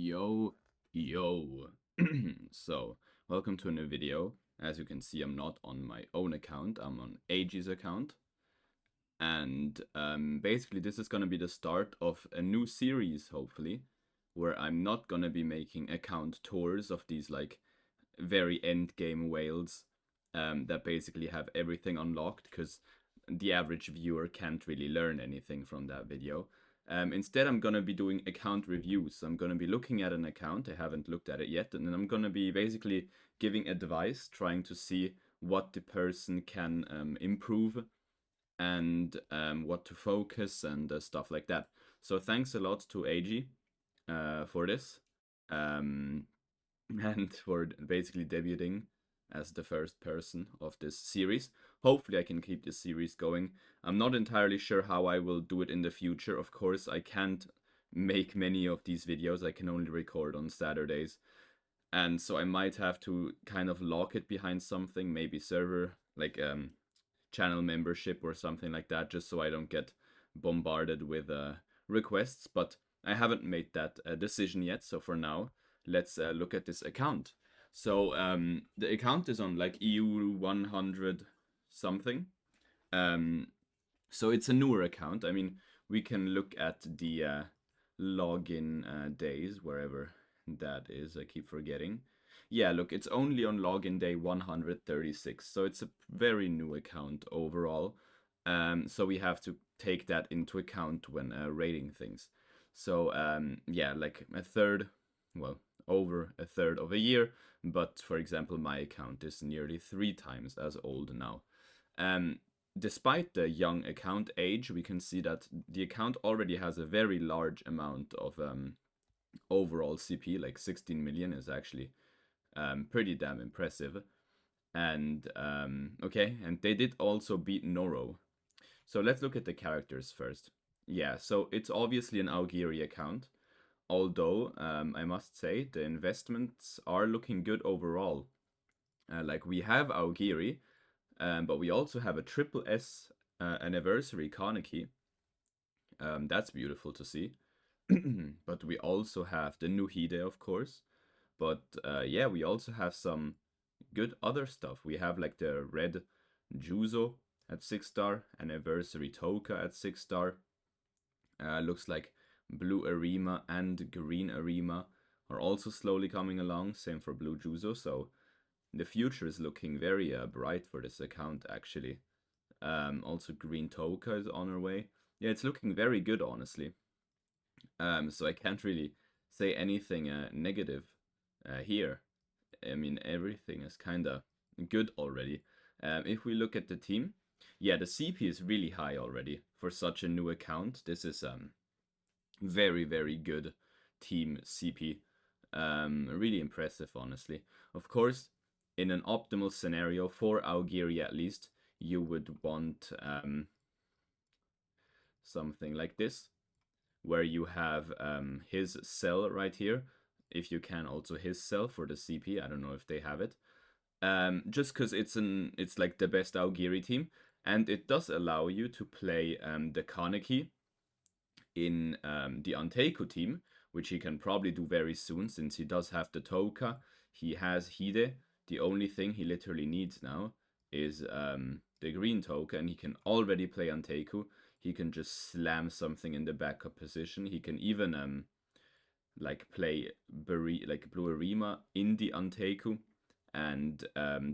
Yo, yo. So, welcome to a new video. As you can see, I'm not on my own account, I'm on Eiji's account. And basically, this is going to be the start of a new series, hopefully, where I'm not going to be making account tours of these, like, very end game whales that basically have everything unlocked, because the average viewer can't really learn anything from that video. Instead, I'm going to be doing account reviews. I'm going to be looking at an account. I haven't looked at it yet. And then I'm going to be basically giving advice, trying to see what the person can improve and what to focus and stuff like that. So thanks a lot to Eiji for this um, and for basically debuting as the first person of this series. Hopefully I can keep this series going. I'm not entirely sure how I will do it in the future. Of course, I can't make many of these videos. I can only record on Saturdays. And so I might have to kind of lock it behind something, maybe server, like channel membership or something like that, just so I don't get bombarded with requests. But I haven't made that decision yet. So for now, let's look at this account. So the account is on like EU 100 something. Um, so it's a newer account. I mean, we can look at the login days, wherever that is. I keep forgetting. Yeah, look, it's only on login day 136. So it's a very new account overall. So we have to take that into account when rating things. So yeah, like a third, well, over a third of a year. But for example, my account is nearly 3 times as old now. Um, Despite the young account age, we can see that the account already has a very large amount of overall CP, like 16 million is actually pretty damn impressive. And okay, and they did also beat Noro. So let's look at the characters first. Yeah, so it's obviously an Augiri account, although I must say the investments are looking good overall. Like we have Augiri, but we also have a triple S anniversary Kaneki. That's beautiful to see. But we also have the new Hide, of course. But yeah, we also have some good other stuff. We have like the red Juzo at 6-star, anniversary Toka at 6-star. Looks like blue Arima and green Arima are also slowly coming along. Same for blue Juzo. So the future is looking very bright for this account, actually. Also, Green Toka is on her way. Yeah, it's looking very good, honestly. So I can't really say anything negative here. I mean, everything is kind of good already. If we look at the team, yeah, the CP is really high already for such a new account. This is very, very good team CP. Really impressive, honestly. Of course, in an optimal scenario for Augiri at least, you would want something like this, where you have his cell right here. If you can, also his cell for the CP. I don't know if they have it. Just because it's like the best Augiri team, and it does allow you to play the Kaneki in the Anteiku team, which he can probably do very soon since he does have the Toka. He has Hide. The only thing he literally needs now is the green Toka, and he can already play Anteiku. He can just slam something in the backup position. He can even like play like Blue Arima in the Anteiku and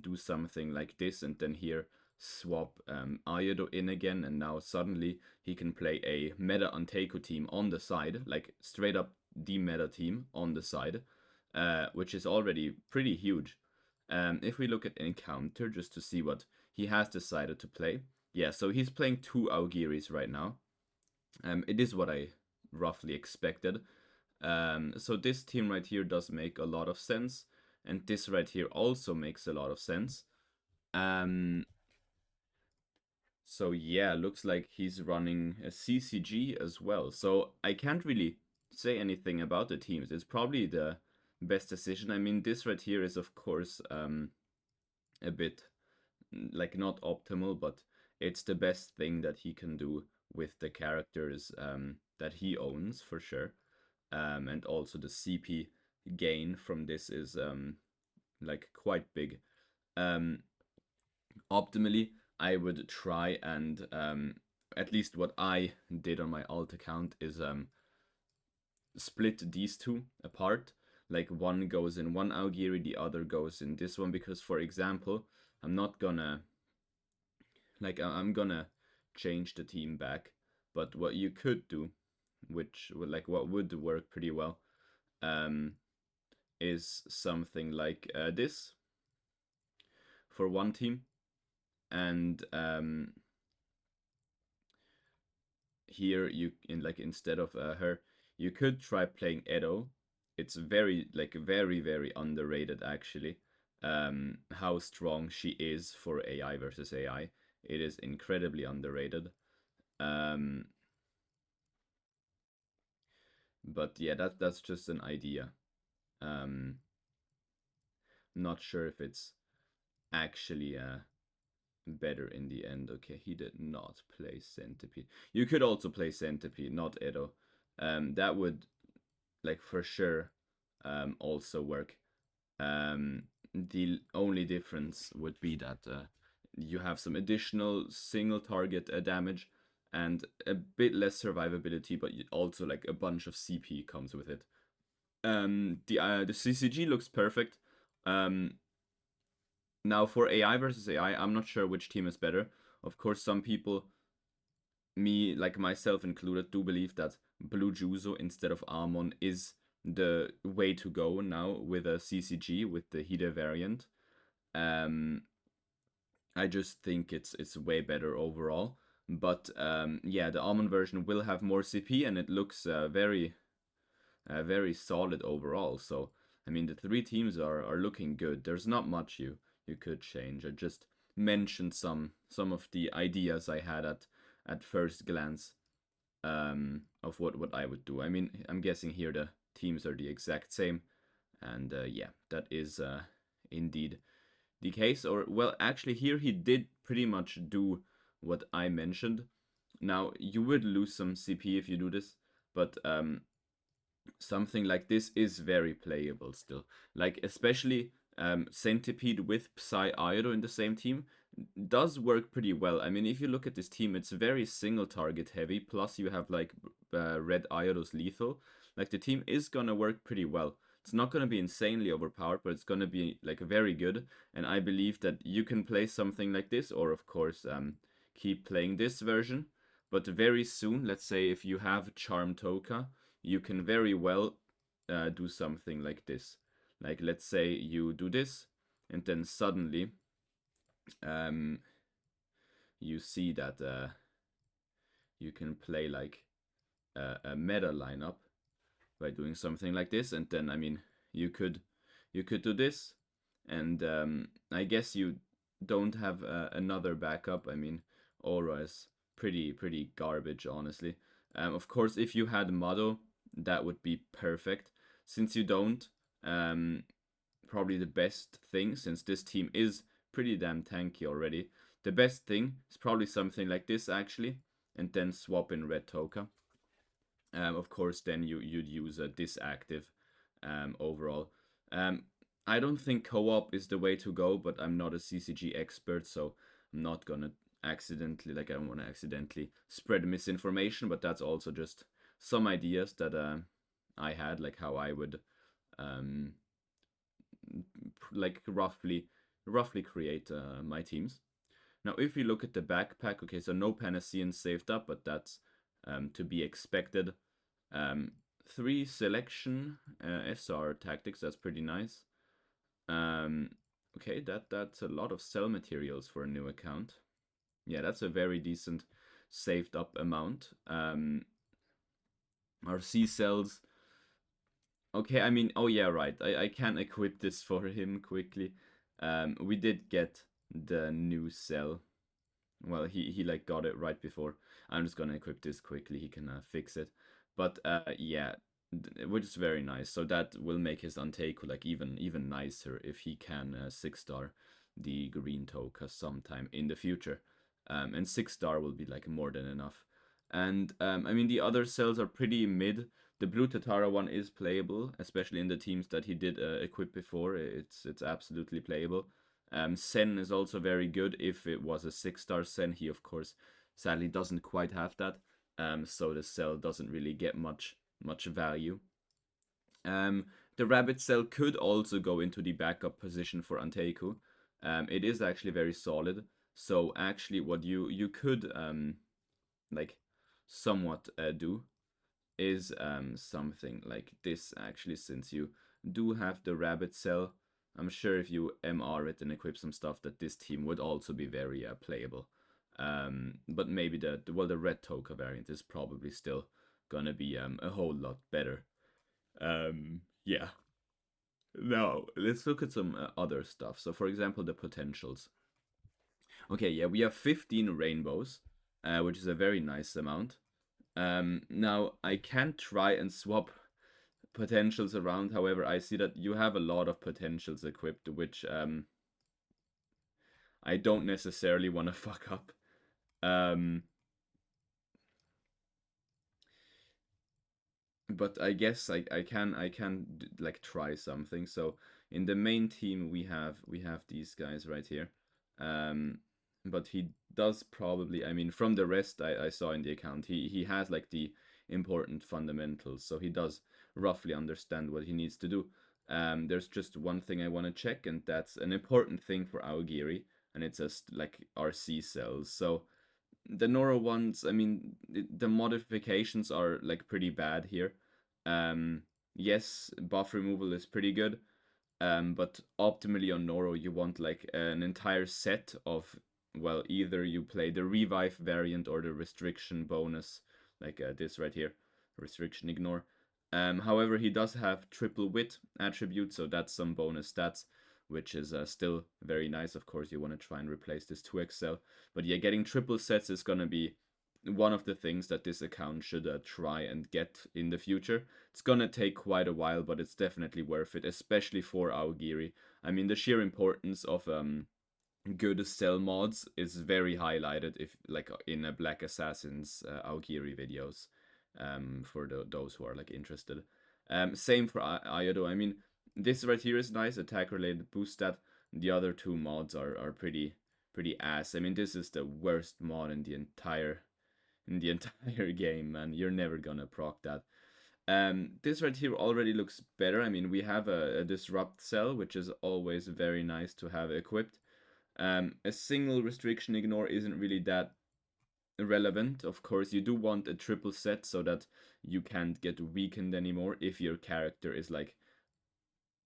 do something like this, and then here swap Ayado in again, and now suddenly he can play a meta Anteiku team on the side, like straight up the meta team on the side, which is already pretty huge. If we look at Encounter just to see what he has decided to play, yeah, so he's playing 2 Augiris right now. It is what I roughly expected. So this team right here does make a lot of sense, and this right here also makes a lot of sense. Um, so yeah, looks like he's running a CCG as well. So I can't really say anything about the teams. It's probably the best decision. I mean, this right here is of course a bit like not optimal, but it's the best thing that he can do with the characters that he owns for sure. and also the CP gain from this is like quite big. Um, Optimally, I would try and at least what I did on my alt account is split these two apart. Like one goes in one Augiri, the other goes in this one, because for example, I'm not gonna I'm gonna change the team back, but what you could do, which like what would work pretty well, um, is something like this for one team, and here you in like instead of her, you could try playing Edo. It's very very underrated actually. How strong she is for AI versus AI. It is incredibly underrated. Um, but yeah, that's just an idea. Um, Not sure if it's actually better in the end. Okay, he did not play Centipede. You could also play Centipede, not Edo. That would like for sure also work. The only difference would be that you have some additional single target damage and a bit less survivability, but also like a bunch of CP comes with it. The CCG looks perfect. Um, Now for AI versus AI, I'm not sure which team is better. Of course, some people, me like myself included, do believe that Blue Juzo instead of Armon is the way to go now with a CCG with the Hide variant. Um, I just think it's way better overall. But yeah, the Almond version will have more CP and it looks very solid overall. So I mean, the three teams are looking good. There's not much you could change. I just mentioned some of the ideas I had at first glance of what I would do. I mean, I'm guessing here the teams are the exact same, and yeah, that is indeed the case. Or well, actually, here he did pretty much do what I mentioned. Now you would lose some CP if you do this, but something like this is very playable still. Like especially Centipede with Psy Ido in the same team does work pretty well. I mean, if you look at this team, it's very single target heavy. Plus, you have like Red Iodo's lethal. Like the team is gonna work pretty well. It's not gonna be insanely overpowered, but it's gonna be like very good. And I believe that you can play something like this, or of course, keep playing this version. But very soon, let's say if you have Charm Toka, you can very well do something like this. Like let's say you do this, and then suddenly um, you see that you can play like a meta lineup by doing something like this, and then I mean you could do this, and I guess you don't have another backup. I mean, Aura is pretty garbage, honestly. Of course, if you had Mado, that would be perfect. Since you don't, um, probably the best thing, since this team is pretty damn tanky already, the best thing is probably something like this actually, and then swap in Red Toka. Of course, then you'd use a disactive overall. Um, I don't think co-op is the way to go, but I'm not a CCG expert, so I'm not gonna accidentally I don't want to accidentally spread misinformation. But that's also just some ideas that I had, like how I would um, like roughly create my teams. Now, if we look at the backpack, okay, so no Panaceans saved up, but that's to be expected. Um, 3 selection SR tactics, that's pretty nice. Okay, that's a lot of cell materials for a new account. Yeah, that's a very decent saved up amount. Our C cells. Okay, I mean, oh yeah, right. I can equip this for him quickly. We did get the new cell. Well, he like got it right before. I'm just gonna equip this quickly. He can fix it. But yeah, which is very nice. So that will make his Untaku like even nicer if he can 6-star the green Toka sometime in the future. And 6-star will be like more than enough. And I mean the other cells are pretty mid. The blue Tatara one is playable, especially in the teams that he did equip before. It's absolutely playable. Sen is also very good if it was a 6-star Sen. He, of course, sadly doesn't quite have that. So the cell doesn't really get much value. Um, the rabbit cell could also go into the backup position for Anteiku. It is actually very solid. So actually, what you could like somewhat do is something like this actually, since you do have the rabbit cell. I'm sure if you MR it and equip some stuff, that this team would also be very playable. But maybe the red Toka variant is probably still gonna be a whole lot better. Yeah. Now let's look at some other stuff. So for example, the potentials. Okay, yeah, we have 15 rainbows, which is a very nice amount. Now I can try and swap potentials around. However, I see that you have a lot of potentials equipped, which I don't necessarily want to fuck up. Um, but I guess I can like try something. So in the main team we have these guys right here. Um, but he does probably, I mean, from the rest I saw in the account, he has like the important fundamentals, so he does roughly understand what he needs to do. There's just one thing I want to check, and that's an important thing for Aogiri, and it's just like RC cells. So the Nora ones, I mean, the modifications are like pretty bad here. Um, yes, buff removal is pretty good, but optimally on Noro, you want like an entire set of, well, either you play the revive variant or the restriction bonus, like this right here, restriction ignore. However, he does have triple wit attribute, so that's some bonus stats, which is still very nice. Of course, you want to try and replace this 2XL, but yeah, getting triple sets is gonna be one of the things that this account should try and get in the future. It's gonna take quite a while, but it's definitely worth it, especially for Aogiri. I mean, the sheer importance of good cell mods is very highlighted if like in a Black Assassin's Aogiri videos, for those who are like interested. Same for Ayado. I mean, this right here is nice, attack related boost stat. The other two mods are pretty ass. I mean, this is the worst mod in the entire game, man. You're never gonna proc that. This right here already looks better. I mean, we have a disrupt cell, which is always very nice to have equipped. A single restriction ignore isn't really that relevant. Of course, you do want a triple set so that you can't get weakened anymore if your character is like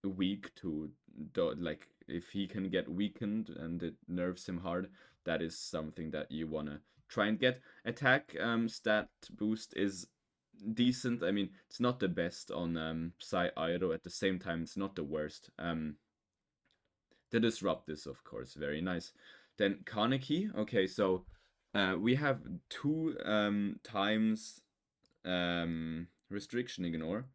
weak to like if he can get weakened and it nerfs him hard, that is something that you wanna try and get. Attack stat boost is decent. I mean, it's not the best on Psy Airo. At the same time, it's not the worst. The disrupt is of course very nice. Then Kaneki. Okay, so we have two times restriction ignore.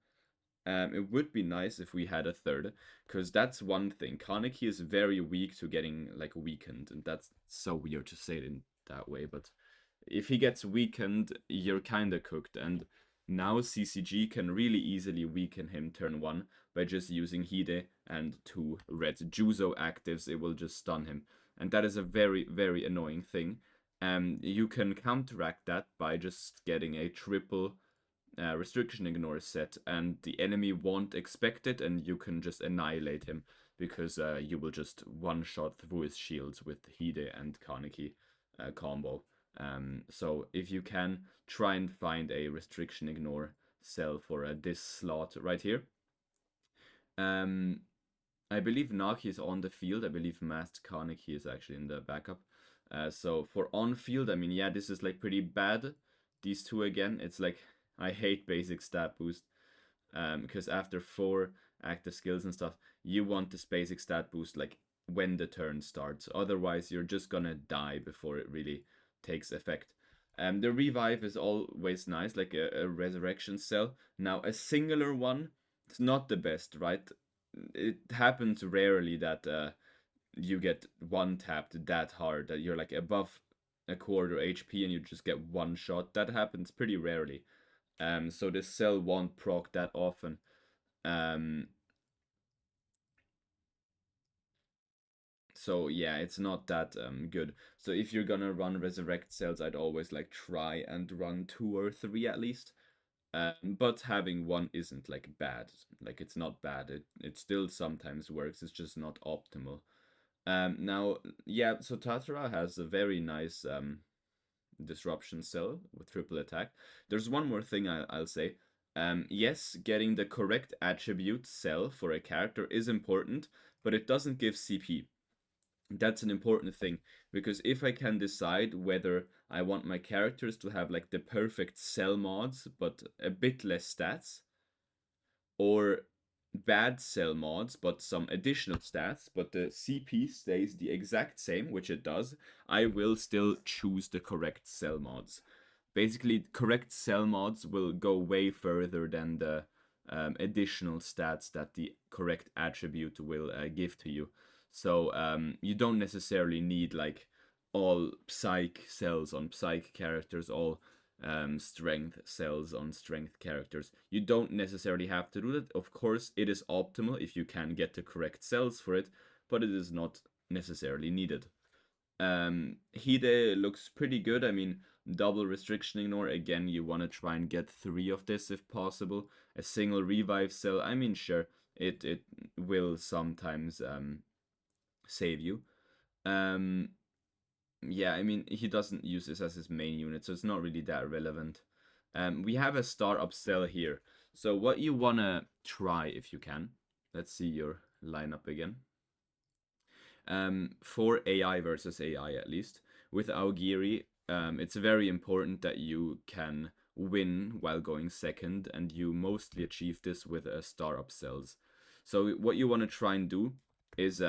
It would be nice if we had a third, because that's one thing. Kaneki is very weak to getting like weakened, and that's so weird to say it in that way, but if he gets weakened, you're kinda cooked, and now CCG can really easily weaken him turn 1 by just using Hide and 2 red Juzo actives. It will just stun him, and that is a very annoying thing. You can counteract that by just getting a triple restriction ignore set, and the enemy won't expect it, and you can just annihilate him because you will just one shot through his shields with Hide and Kaneki combo. So if you can, try and find a restriction ignore cell for this slot right here. I believe Naki is on the field. I believe Masked Kaneki is actually in the backup. So for on field, I mean, yeah, this is like pretty bad. These two again, it's like I hate basic stat boost. Because after 4 active skills and stuff, you want this basic stat boost like when the turn starts. Otherwise, you're just gonna die before it really takes effect. The revive is always nice, like a resurrection cell. Now, a singular one, it's not the best, right? It happens rarely that you get one tapped that hard, that you're like above a quarter HP and you just get one shot. That happens pretty rarely. So this cell won't proc that often. Um, so yeah, it's not that good. So if you're gonna run resurrect cells, I'd always like try and run 2 or 3 at least. But having one isn't like bad. Like it's not bad. It still sometimes works. It's just not optimal. Now, yeah. So Tatara has a very nice disruption cell with triple attack. There's one more thing I'll say. Yes, getting the correct attribute cell for a character is important, but it doesn't give CP. That's an important thing because if I can decide whether I want my characters to have like the perfect cell mods but a bit less stats, or bad cell mods but some additional stats, but the CP stays the exact same, which it does, I will still choose the correct cell mods. Basically, correct cell mods will go way further than the additional stats that the correct attribute will give to you. So you don't necessarily need like all psych cells on psych characters, all strength cells on strength characters. You don't necessarily have to do that. Of course, it is optimal if you can get the correct cells for it, but it is not necessarily needed. Hide looks pretty good. I mean, double restriction ignore. Again, you want to try and get 3 of this if possible. A single revive cell. I mean, sure, it will sometimes save you. Um, yeah, I mean, he doesn't use this as his main unit, so it's not really that relevant. We have a star up cell here. So what you wanna try if you can. Let's see your lineup again. For AI versus AI at least. With Augiri, it's very important that you can win while going second, and you mostly achieve this with star up cells. So what you want to try and do is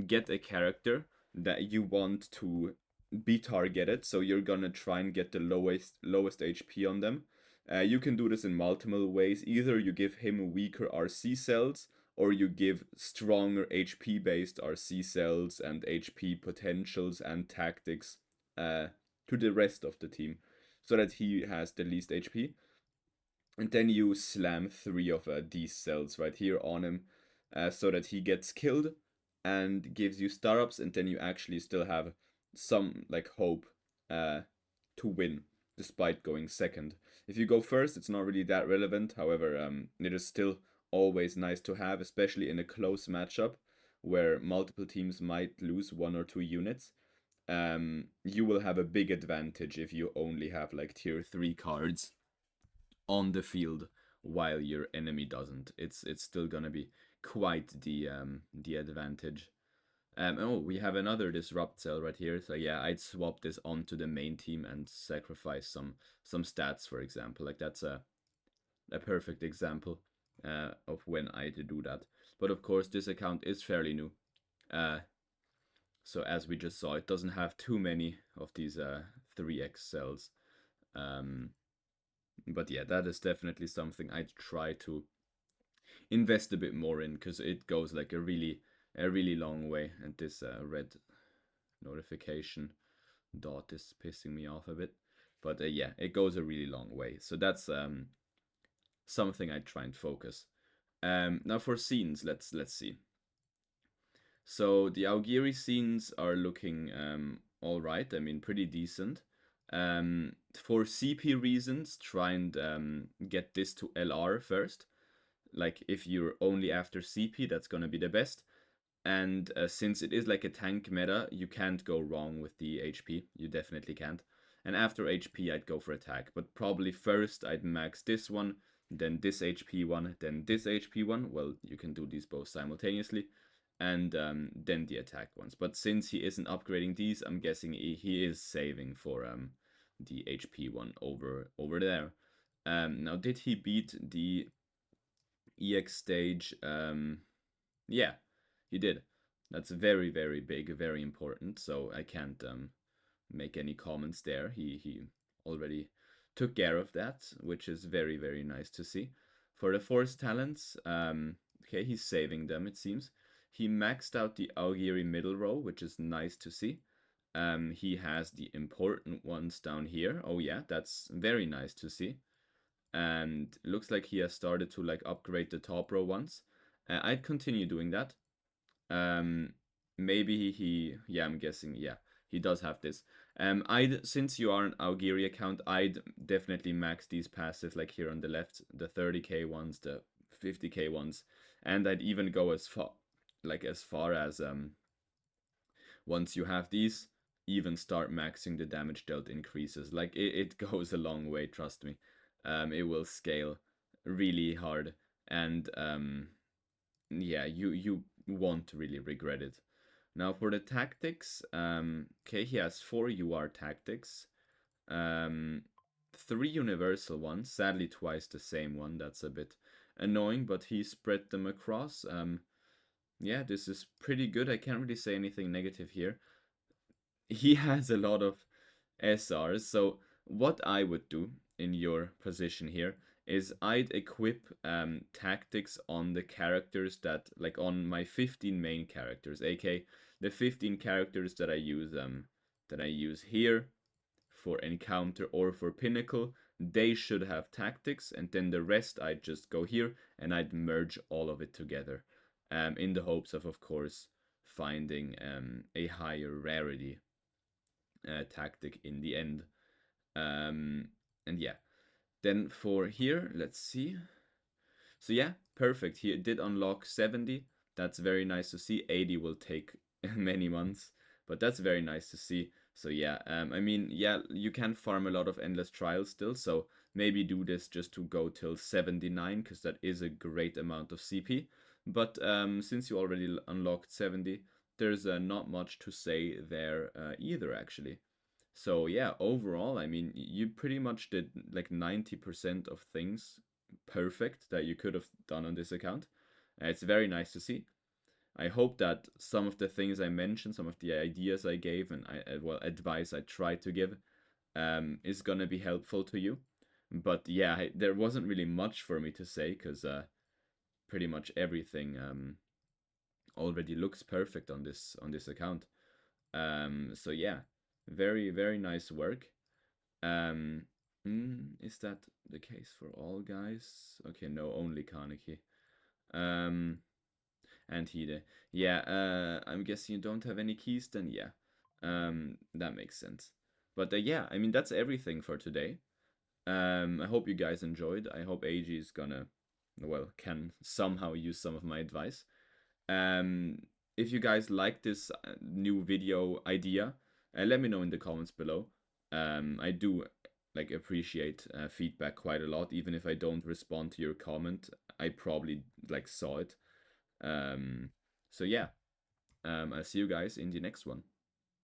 get a character that you want to be targeted. So you're gonna try and get the lowest HP on them. You can do this in multiple ways. Either you give him weaker RC cells, or you give stronger HP based RC cells and HP potentials and tactics uh, to the rest of the team so that he has the least HP. And then you slam 3 of these cells right here on him so that he gets killed and gives you star ups, and then you actually still have some like hope uh, to win despite going second. If you go first, it's not really that relevant. However, it is still always nice to have, especially in a close matchup where multiple teams might lose 1 or 2 units. You will have a big advantage if you only have like tier 3 cards on the field while your enemy doesn't. It's still gonna be quite the advantage. Oh, we have another disrupt cell right here. So yeah, I'd swap this onto the main team and sacrifice some stats, for example. Like that's a perfect example of when I'd do that. But of course, this account is fairly new. So as we just saw, it doesn't have too many of these 3x cells. Um, but yeah, that is definitely something I'd try to invest a bit more in because it goes like a really long way. And this red notification dot is pissing me off a bit, but yeah, it goes a really long way. So that's something I try and focus. Now for scenes, let's see. So the Augiri scenes are looking all right. I mean, pretty decent. For CP reasons, try and get this to LR first. Like if you're only after CP, that's gonna be the best. And since it is like a tank meta, you can't go wrong with the HP. You definitely can't. And after HP, I'd go for attack. But probably first, I'd max this one, then this HP one, then this HP one. Well, you can do these both simultaneously. And then the attack ones. But since he isn't upgrading these, I'm guessing he is saving for the HP one over there. Now, did he beat the EX stage? Yeah, he did. That's very, very big, very important. So I can't make any comments there. He already took care of that, which is very, very nice to see. For the force talents, okay, he's saving them, it seems. He maxed out the Augiri middle row, which is nice to see. He has the important ones down here. Oh yeah, that's very nice to see. and looks like he has started to like upgrade the top row ones. I'd continue doing that. Um, maybe yeah, I'm guessing, yeah, he does have this. Since you are an Augiri account, I'd definitely max these passive, like here on the left, the 30k ones, the 50k ones, and I'd even go as far as once you have these, even start maxing the damage dealt increases. Like it goes a long way, trust me. It will scale really hard, and yeah, you won't really regret it. Now for the tactics, okay, he has 4 UR tactics, um, 3 universal ones, sadly twice the same one, that's a bit annoying, but he spread them across. Yeah, this is pretty good, I can't really say anything negative here. He has a lot of SRs, so what I would do in your position here is I'd equip tactics on the characters that, like on my 15 main characters, aka the 15 characters that I use here for encounter or for pinnacle. They should have tactics, and then the rest I'd just go here and I'd merge all of it together, in the hopes of course, finding a higher rarity tactic in the end. Um, and yeah, then for here, let's see. So yeah, perfect. He did unlock 70. That's very nice to see. 80 will take many months, but that's very nice to see. So yeah, I mean, yeah, you can farm a lot of endless trials still. So maybe do this just to go till 79, because that is a great amount of CP. But since you already unlocked 70, there's not much to say there either, actually. So yeah, overall, I mean, you pretty much did like 90% of things perfect that you could have done on this account. It's very nice to see. I hope that some of the things I mentioned, some of the ideas I gave, and well, advice I tried to give, is gonna be helpful to you. But yeah, there wasn't really much for me to say, because pretty much everything already looks perfect on this account. So yeah, very nice work. Um, is that the case for all guys? Okay, no, only Kaneki. Um, and Hide. Yeah, I'm guessing you don't have any keys, then yeah. That makes sense. But yeah, I mean, that's everything for today. I hope you guys enjoyed. I hope Eiji is gonna, well, can somehow use some of my advice. Um, if you guys like this new video idea, let me know in the comments below. I do like appreciate feedback quite a lot, even if I don't respond to your comment. I probably like saw it. Um, so yeah, I'll see you guys in the next one.